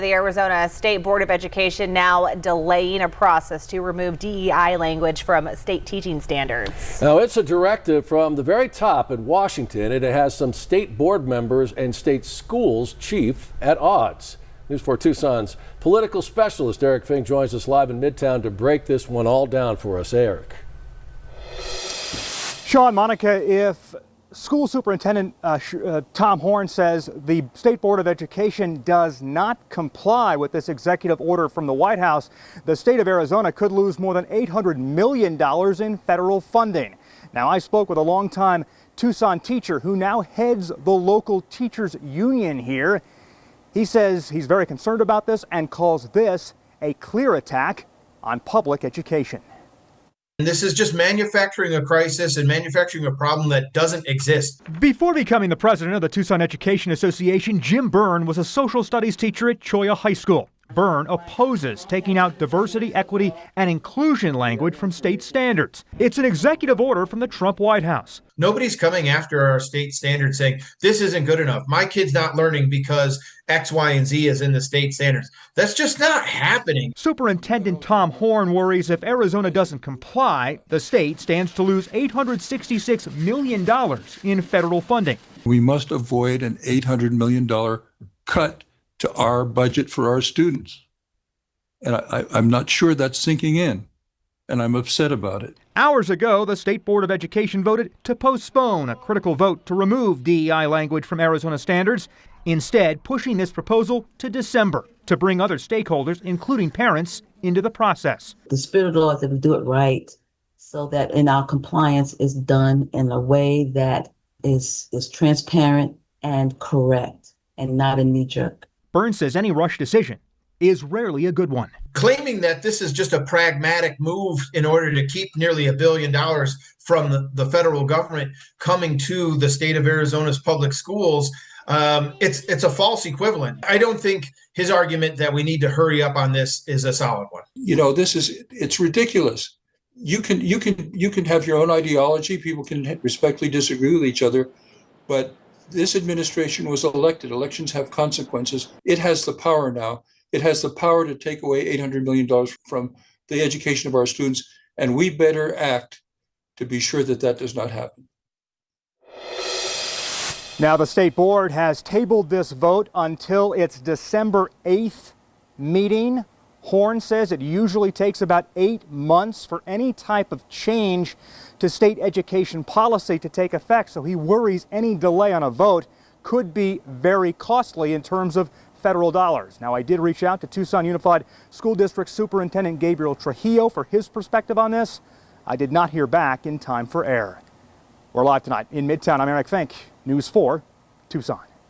The Arizona State Board of Education now delaying a process to remove DEI language from state teaching standards. Now, it's a directive from the very top in Washington, and it has some state board members and state schools chief at odds. News 4 Tucson's political specialist Eric Fink joins us live in Midtown to break this one all down for us. Eric. Sean, Monica, if School Superintendent Tom Horn says the State Board of Education does not comply with this executive order from the White House, the state of Arizona could lose more than $800 million in federal funding. Now, I spoke with a longtime Tucson teacher who now heads the local teachers union here. He says he's very concerned about this and calls this a clear attack on public education. This is just manufacturing a crisis and manufacturing a problem that doesn't exist. Before becoming the president of the Tucson Education Association, Jim Byrne was a social studies teacher at Cholla High School. Byrne opposes taking out diversity, equity, and inclusion language from state standards. It's an executive order from the Trump White House. Nobody's coming after our state standards saying, this isn't good enough. My kid's not learning because X, Y, and Z is in the state standards. That's just not happening. Superintendent Tom Horn worries if Arizona doesn't comply, the state stands to lose $866 million in federal funding. We must avoid an $800 million cut to our budget for our students. And I'm not sure that's sinking in, and I'm upset about it. Hours ago, the State Board of Education voted to postpone a critical vote to remove DEI language from Arizona standards, instead pushing this proposal to December to bring other stakeholders, including parents, into the process. The spirit of the law is that we do it right so that our compliance is done in a way that is transparent and correct and not a knee-jerk. Byrne says any rush decision is rarely a good one. Claiming that this is just a pragmatic move in order to keep nearly $1 billion from the federal government coming to the state of Arizona's public schools, it's a false equivalent. I don't think his argument that we need to hurry up on this is a solid one. You know, it's ridiculous. You can have your own ideology. People can respectfully disagree with each other, but this administration was elected. Elections have consequences. It has the power now. It has the power to take away $800 million from the education of our students, and we better act to be sure that that does not happen. Now, the state board has tabled this vote until its December 8th meeting. Horn says it usually takes about 8 months for any type of change to state education policy to take effect, so he worries any delay on a vote could be very costly in terms of federal dollars. Now, I did reach out to Tucson Unified School District Superintendent Gabriel Trujillo for his perspective on this. I did not hear back in time for air. We're live tonight in Midtown. I'm Eric Fink, News 4, Tucson.